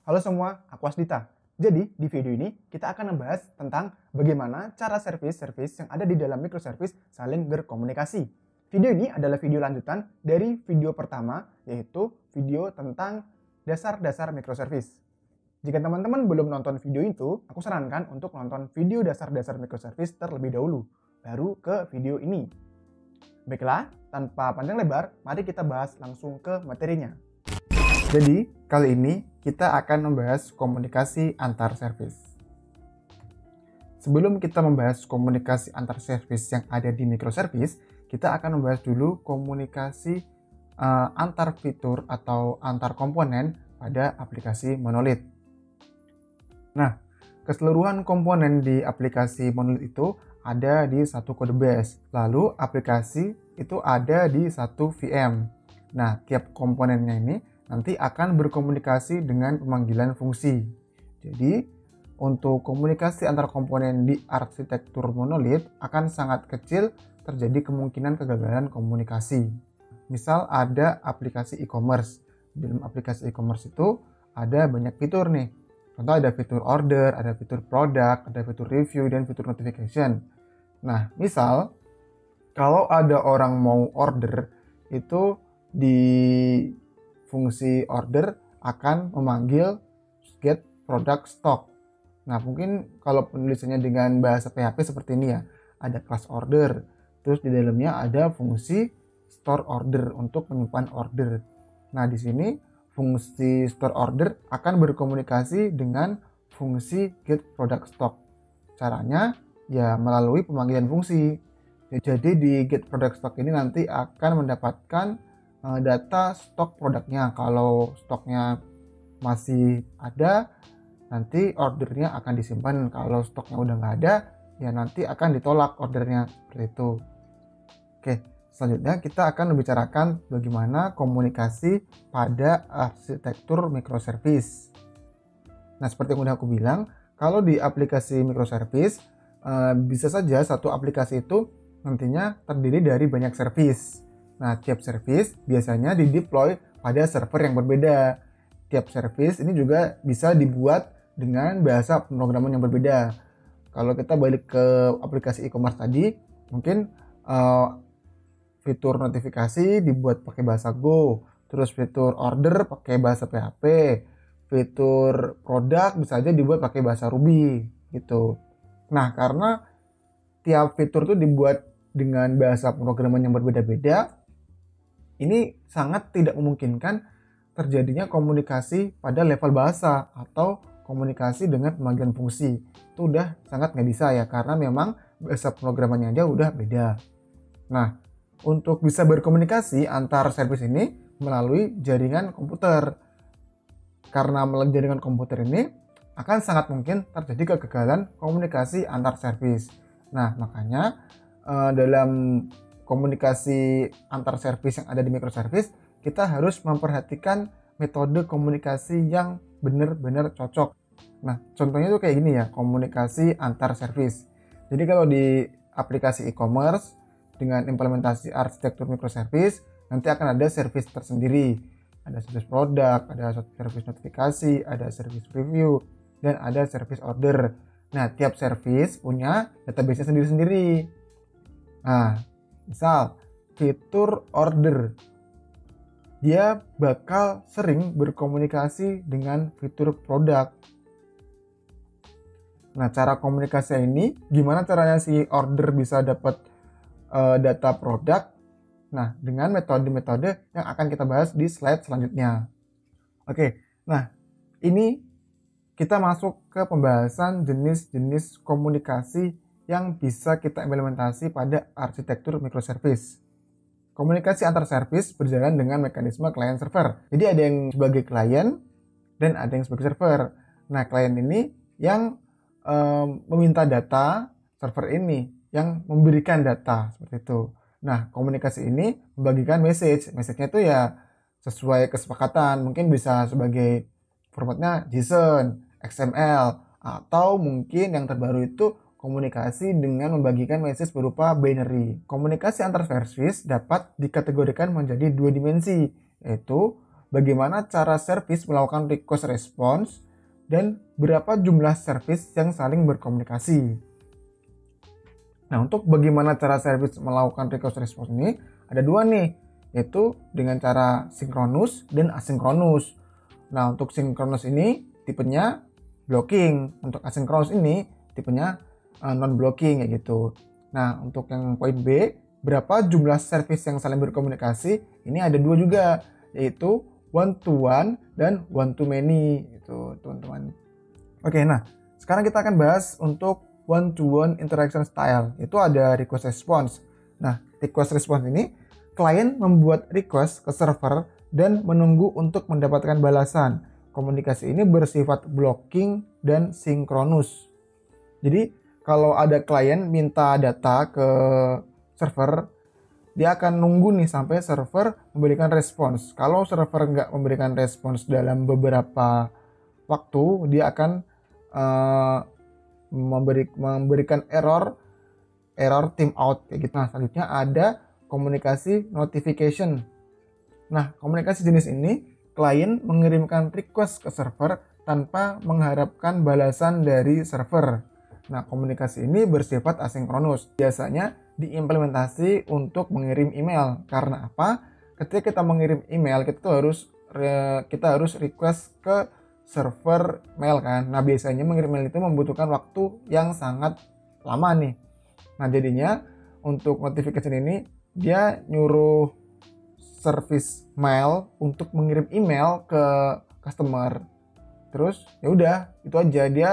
Halo semua, aku Asdita. Jadi, di video ini kita akan membahas tentang bagaimana cara service-service yang ada di dalam microservice saling berkomunikasi. Video ini adalah video lanjutan dari video pertama, yaitu video tentang dasar-dasar microservice. Jika teman-teman belum nonton video itu, aku sarankan untuk nonton video dasar-dasar microservice terlebih dahulu, baru ke video ini. Baiklah, tanpa panjang lebar, mari kita bahas langsung ke materinya. Jadi, kali ini kita akan membahas komunikasi antar service. Sebelum kita membahas komunikasi antar service yang ada di microservice, kita akan membahas dulu komunikasi antar fitur atau antar komponen pada aplikasi monolith. Nah, keseluruhan komponen di aplikasi monolith itu ada di satu kode base. Lalu aplikasi itu ada di satu VM. Nah, tiap komponennya ini nanti akan berkomunikasi dengan pemanggilan fungsi. Jadi, untuk komunikasi antar komponen di arsitektur monolith akan sangat kecil terjadi kemungkinan kegagalan komunikasi. Misal ada aplikasi e-commerce. Dalam aplikasi e-commerce itu ada banyak fitur nih. Contoh ada fitur order, ada fitur product, ada fitur review, dan fitur notification. Nah, misal kalau ada orang mau order, itu di fungsi order akan memanggil get product stock. Nah, mungkin kalau penulisannya dengan bahasa PHP seperti ini ya, ada class order, terus di dalamnya ada fungsi store order untuk menyimpan order. Nah, di sini fungsi store order akan berkomunikasi dengan fungsi get product stock. Caranya ya melalui pemanggilan fungsi. Jadi di get product stock ini nanti akan mendapatkan data stok produknya. Kalau stoknya masih ada, nanti ordernya akan disimpan. Kalau stoknya udah nggak ada, ya nanti akan ditolak ordernya, seperti itu. Oke, selanjutnya kita akan membicarakan bagaimana komunikasi pada arsitektur microservice. Nah, seperti yang udah aku bilang, kalau di aplikasi microservice bisa saja satu aplikasi itu nantinya terdiri dari banyak service. Nah, tiap service biasanya dideploy pada server yang berbeda. Tiap service ini juga bisa dibuat dengan bahasa pemrograman yang berbeda. Kalau kita balik ke aplikasi e-commerce tadi, mungkin fitur notifikasi dibuat pakai bahasa Go, terus fitur order pakai bahasa PHP, fitur produk bisa aja dibuat pakai bahasa Ruby, gitu. Nah, karena tiap fitur itu dibuat dengan bahasa pemrograman yang berbeda-beda, ini sangat tidak memungkinkan terjadinya komunikasi pada level bahasa atau komunikasi dengan pemanggilan fungsi. Itu udah sangat nggak bisa ya, karena memang bahasa pemrogramannya aja udah beda. Nah, untuk bisa berkomunikasi antar service ini melalui jaringan komputer. Karena melalui jaringan komputer ini akan sangat mungkin terjadi kegagalan komunikasi antar service. Nah, makanya dalam komunikasi antar service yang ada di microservice, kita harus memperhatikan metode komunikasi yang benar-benar cocok. Nah, contohnya tuh kayak gini ya, komunikasi antar service. Jadi kalau di aplikasi e-commerce dengan implementasi arsitektur microservice, nanti akan ada service tersendiri. Ada service produk, ada service notifikasi, ada service review, dan ada service order. Nah, tiap service punya database-nya sendiri-sendiri. Nah, misal fitur order, dia bakal sering berkomunikasi dengan fitur produk. Nah, cara komunikasi ini gimana caranya si order bisa dapat data produk? Nah, dengan metode-metode yang akan kita bahas di slide selanjutnya. Oke, nah ini kita masuk ke pembahasan jenis-jenis komunikasi yang bisa kita implementasi pada arsitektur microservice. Komunikasi antar service berjalan dengan mekanisme client server. Jadi ada yang sebagai client dan ada yang sebagai server. Nah, client ini yang meminta data, server ini yang memberikan data, seperti itu. Nah, komunikasi ini membagikan message. Message-nya itu ya sesuai kesepakatan. Mungkin bisa sebagai formatnya JSON, XML, atau mungkin yang terbaru itu komunikasi dengan membagikan message berupa binary. Komunikasi antar service dapat dikategorikan menjadi dua dimensi, yaitu bagaimana cara service melakukan request response dan berapa jumlah service yang saling berkomunikasi. Nah, untuk bagaimana cara service melakukan request response ini ada dua nih, yaitu dengan cara sinkronus dan asinkronus. Nah, untuk sinkronus ini tipenya blocking, untuk asinkronus ini tipenya non-blocking kayak gitu. Nah, untuk yang poin B, berapa jumlah service yang saling berkomunikasi, ini ada dua juga, yaitu one to one dan one to many gitu, teman-teman. Oke, nah sekarang kita akan bahas untuk one to one interaction style. Itu ada request response. Nah, request response ini klien membuat request ke server dan menunggu untuk mendapatkan balasan. Komunikasi ini bersifat blocking dan sinkronus. Jadi kalau ada klien minta data ke server, dia akan nunggu nih sampai server memberikan respons. Kalau server nggak memberikan respons dalam beberapa waktu, dia akan memberikan error timeout kayak gitu. Nah, selanjutnya ada komunikasi notification. Nah, komunikasi jenis ini klien mengirimkan request ke server tanpa mengharapkan balasan dari server. Nah, komunikasi ini bersifat asinkronus. Biasanya diimplementasi untuk mengirim email. Karena apa? Ketika kita mengirim email, kita harus request ke server mail kan. Nah, biasanya mengirim mail itu membutuhkan waktu yang sangat lama nih. Nah, jadinya untuk notification ini dia nyuruh service mail untuk mengirim email ke customer. Terus ya udah, itu aja, dia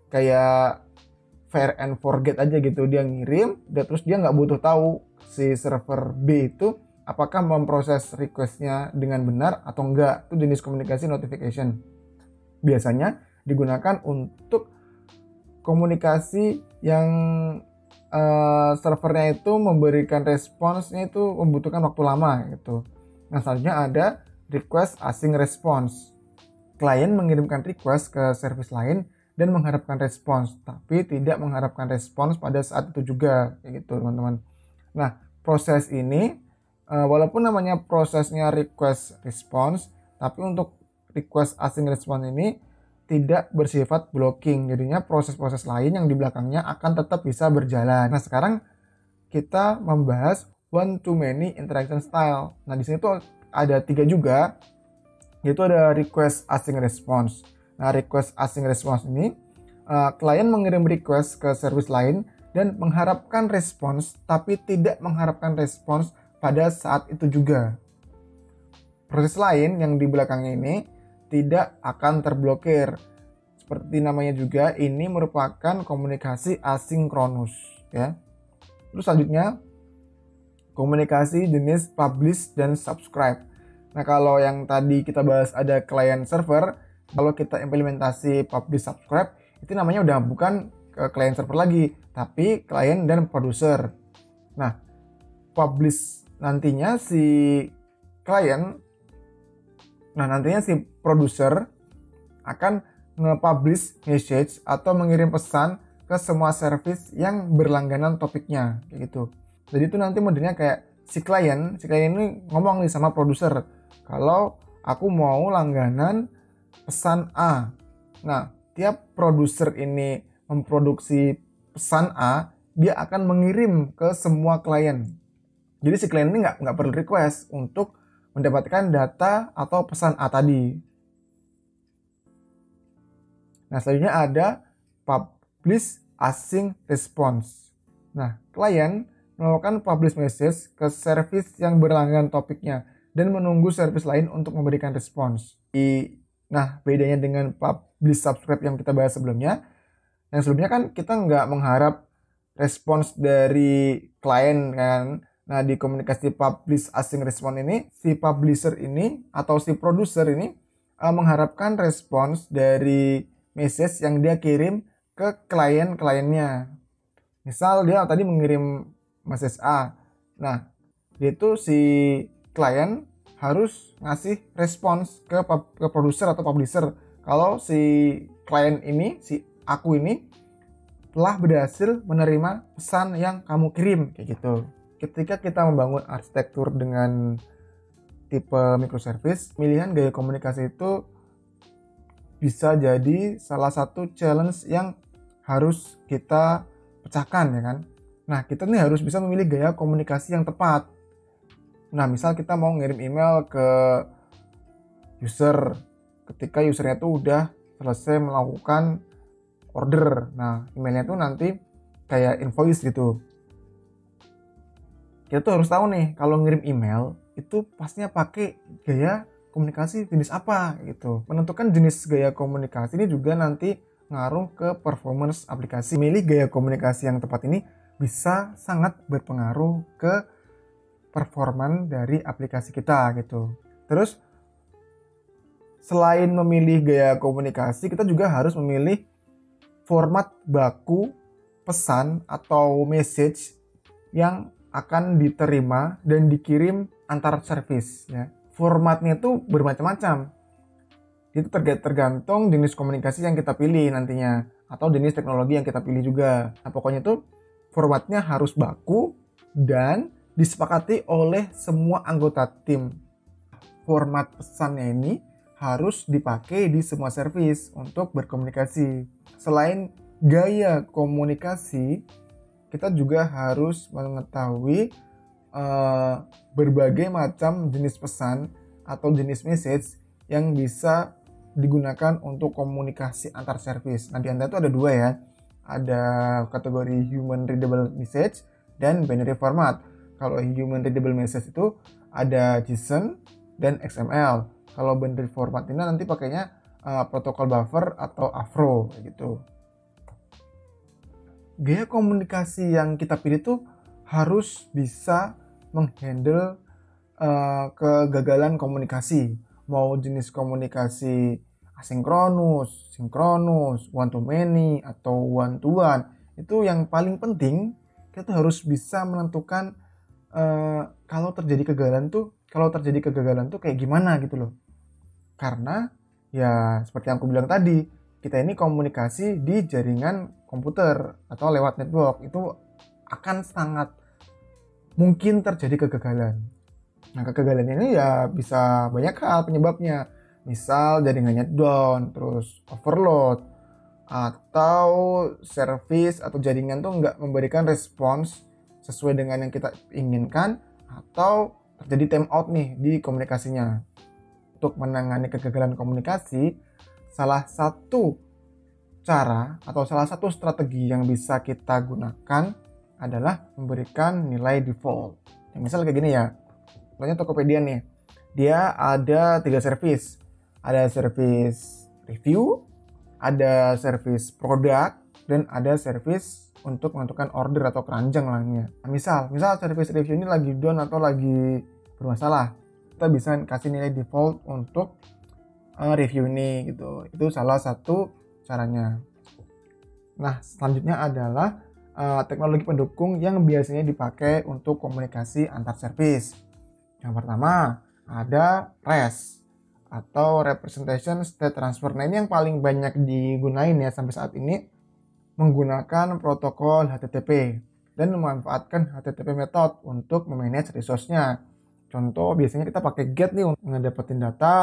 kayak fire and forget aja gitu, dia ngirim dan terus dia nggak butuh tahu si server B itu apakah memproses requestnya dengan benar atau enggak. Itu jenis komunikasi notification. Biasanya digunakan untuk komunikasi yang servernya itu memberikan responsnya itu membutuhkan waktu lama gitu. Nah, selanjutnya ada request async response. Klien mengirimkan request ke service lain dan mengharapkan respons, tapi tidak mengharapkan respons pada saat itu juga kayak gitu, teman-teman. Nah, proses ini walaupun namanya prosesnya request response, tapi untuk request async response ini tidak bersifat blocking. Jadinya proses-proses lain yang di belakangnya akan tetap bisa berjalan. Nah, sekarang kita membahas one to many interaction style. Nah, di sini tuh ada 3 juga, yaitu ada request async response. Nah, request async response ini klien mengirim request ke service lain dan mengharapkan respons, tapi tidak mengharapkan respons pada saat itu juga. Proses lain yang di belakangnya ini tidak akan terblokir. Seperti namanya juga, ini merupakan komunikasi asinkronus ya. Terus selanjutnya komunikasi jenis publish dan subscribe. Nah, kalau yang tadi kita bahas ada client server, kalau kita implementasi publish subscribe, itu namanya udah bukan ke client server lagi, tapi client dan producer. Nah, publish nantinya si producer akan nge-publish message atau mengirim pesan ke semua service yang berlangganan topiknya kayak gitu. Jadi itu nanti modelnya kayak si klien ini ngomong nih sama produser, kalau aku mau langganan pesan A. Nah, tiap produser ini memproduksi pesan A, dia akan mengirim ke semua klien. Jadi si klien ini nggak perlu request untuk mendapatkan data atau pesan A tadi. Nah, selanjutnya ada publish async response. Nah, klien melakukan publish message ke service yang berlangganan topiknya dan menunggu service lain untuk memberikan respons. Nah, bedanya dengan publish subscribe yang kita bahas sebelumnya, yang sebelumnya kan kita nggak mengharap respons dari klien kan. Nah, di komunikasi publish async response ini, si publisher ini atau si producer ini mengharapkan respons dari message yang dia kirim ke klien-kliennya. Misal dia tadi mengirim message A. Nah, itu si klien harus ngasih respons ke produser atau publisher kalau si klien ini, si aku ini telah berhasil menerima pesan yang kamu kirim kayak gitu. Ketika kita membangun arsitektur dengan tipe microservice, pemilihan gaya komunikasi itu bisa jadi salah satu challenge yang harus kita pecahkan, ya kan. Nah, kita nih harus bisa memilih gaya komunikasi yang tepat. Nah, misal kita mau ngirim email ke user ketika usernya tuh udah selesai melakukan order. Nah, emailnya tuh nanti kayak invoice gitu. Kita tuh harus tahu nih, kalau ngirim email itu pastinya pakai gaya komunikasi jenis apa gitu. Menentukan jenis gaya komunikasi ini juga nanti ngaruh ke performance aplikasi. Milih gaya komunikasi yang tepat ini bisa sangat berpengaruh ke performance dari aplikasi kita gitu. Terus selain memilih gaya komunikasi, kita juga harus memilih format baku pesan atau message yang akan diterima dan dikirim antar service, ya. Formatnya itu bermacam-macam. Itu tergantung jenis komunikasi yang kita pilih nantinya, atau jenis teknologi yang kita pilih juga. Nah, pokoknya itu formatnya harus baku dan disepakati oleh semua anggota tim. Format pesannya ini harus dipakai di semua service untuk berkomunikasi. Selain gaya komunikasi, kita juga harus mengetahui berbagai macam jenis pesan atau jenis message yang bisa digunakan untuk komunikasi antar service. Nah, di antara itu ada dua, ya. Ada kategori human readable message dan binary format. Kalau human readable message itu ada JSON dan XML. Kalau binary format ini nanti pakainya protokol buffer atau Avro gitu. Gaya komunikasi yang kita pilih tuh harus bisa menghandle kegagalan komunikasi. Mau jenis komunikasi asinkronus, sinkronus, one to many, atau one to one. Itu yang paling penting, kita tuh harus bisa menentukan kalau terjadi kegagalan tuh kayak gimana gitu loh. Karena ya seperti yang aku bilang tadi, kita ini komunikasi di jaringan komputer atau lewat network, itu akan sangat mungkin terjadi kegagalan. Nah, kegagalan ini ya bisa banyak hal penyebabnya. Misal jaringannya down, terus overload, atau service atau jaringan tuh nggak memberikan respons sesuai dengan yang kita inginkan, atau terjadi timeout nih di komunikasinya. Untuk menangani kegagalan komunikasi, salah satu cara atau salah satu strategi yang bisa kita gunakan adalah memberikan nilai default. Ya, misal kayak gini ya, contohnya Tokopedia nih, dia ada 3 service. Ada service review, ada service produk, dan ada service untuk menentukan order atau keranjang lainnya. Nah, misal service review ini lagi down atau lagi bermasalah, kita bisa kasih nilai default untuk review ini gitu. Itu salah satu caranya. Nah, selanjutnya adalah teknologi pendukung yang biasanya dipakai untuk komunikasi antar service. Yang pertama ada REST atau Representation State Transfer. Nah, ini yang paling banyak digunain ya sampai saat ini, menggunakan protokol HTTP dan memanfaatkan HTTP method untuk memanage resource-nya. Contoh, biasanya kita pakai GET nih untuk ngedapetin data,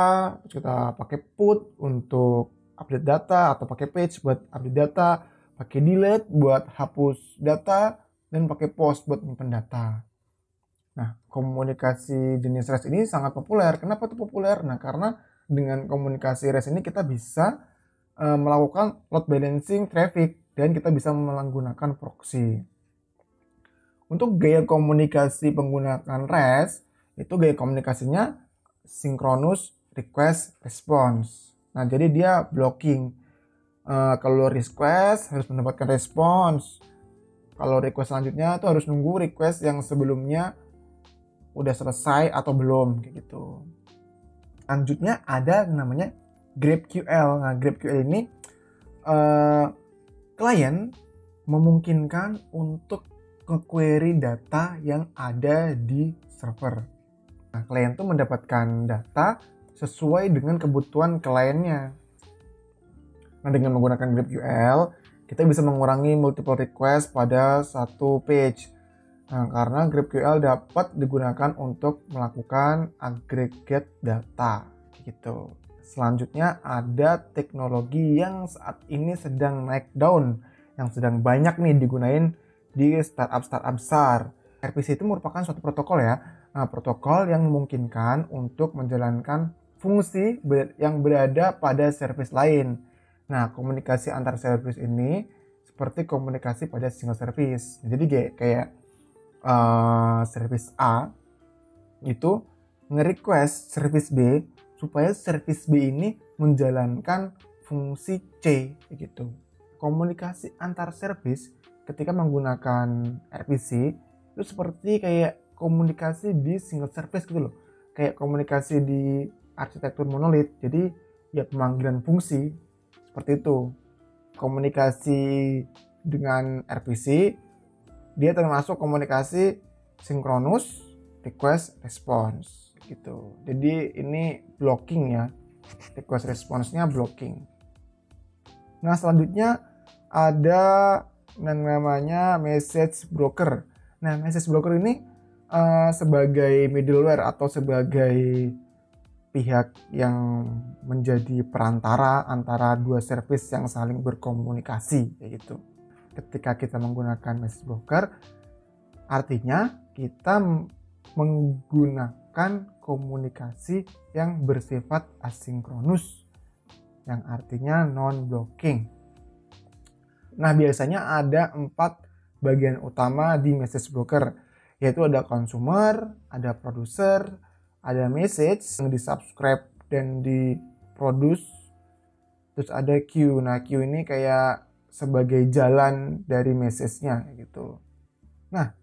terus kita pakai PUT untuk update data, atau pakai PAGE buat update data, pakai delete buat hapus data, dan pakai POST buat nyimpen data. Nah, komunikasi jenis REST ini sangat populer. Kenapa itu populer? Nah, karena dengan komunikasi REST ini kita bisa melakukan load balancing traffic dan kita bisa menggunakan proxy. Untuk gaya komunikasi penggunaan REST, itu gaya komunikasinya synchronous request response. Nah, jadi dia blocking. Kalau request harus mendapatkan response. Kalau request selanjutnya tuh harus nunggu request yang sebelumnya udah selesai atau belum, kayak gitu. Selanjutnya ada namanya GraphQL. Nah, GraphQL ini klien memungkinkan untuk nge-query data yang ada di server. Nah, klien tuh mendapatkan data sesuai dengan kebutuhan kliennya. Nah, dengan menggunakan GraphQL, kita bisa mengurangi multiple request pada satu page. Nah, karena GraphQL dapat digunakan untuk melakukan aggregate data gitu. Selanjutnya ada teknologi yang saat ini sedang naik daun, yang sedang banyak nih digunain di startup besar. RPC itu merupakan suatu protokol ya. Nah, protokol yang memungkinkan untuk menjalankan fungsi yang berada pada service lain. Nah, komunikasi antar service ini seperti komunikasi pada single service. Jadi kayak service A itu nge-request service B supaya service B ini menjalankan fungsi C gitu. Komunikasi antar service ketika menggunakan RPC itu seperti kayak komunikasi di single service gitu loh. Kayak komunikasi di arsitektur monolit. Jadi ya pemanggilan fungsi seperti itu. Komunikasi dengan RPC dia termasuk komunikasi sinkronus request response gitu. Jadi ini blocking ya, request response-nya blocking. Nah, selanjutnya ada yang namanya message broker. Nah, message broker ini sebagai middleware atau sebagai pihak yang menjadi perantara antara dua service yang saling berkomunikasi kayak gitu. Ketika kita menggunakan message broker, artinya kita menggunakan komunikasi yang bersifat asinkronus, yang artinya non-blocking. Nah, biasanya ada 4 bagian utama di message broker, yaitu ada consumer, ada producer, ada message yang di-subscribe dan di-produce, terus ada queue. Nah, queue ini kayak sebagai jalan dari message-nya gitu. Nah,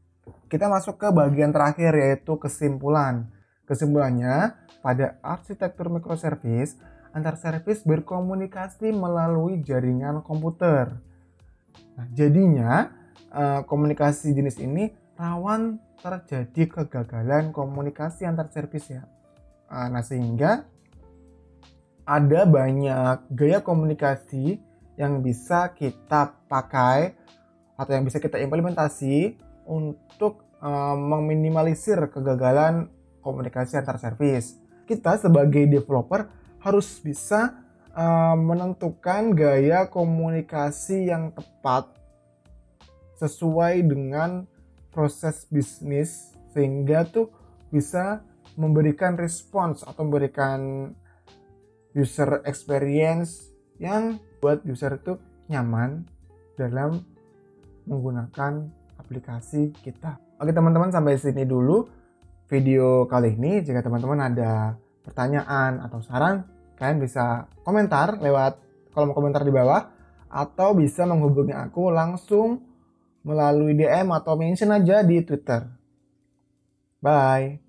kita masuk ke bagian terakhir yaitu kesimpulan. Kesimpulannya, pada arsitektur microservice, antar service berkomunikasi melalui jaringan komputer. Nah, jadinya komunikasi jenis ini rawan terjadi kegagalan komunikasi antar service ya. Nah, sehingga ada banyak gaya komunikasi yang bisa kita pakai atau yang bisa kita implementasi untuk meminimalisir kegagalan komunikasi antar service. Kita sebagai developer harus bisa menentukan gaya komunikasi yang tepat sesuai dengan proses bisnis sehingga tuh bisa memberikan respons atau memberikan user experience yang buat user itu nyaman dalam menggunakan aplikasi kita. Oke teman-teman, sampai sini dulu video kali ini. Jika teman-teman ada pertanyaan atau saran, kalian bisa komentar lewat kolom komentar di bawah atau bisa menghubungi aku langsung melalui DM atau mention aja di Twitter. Bye.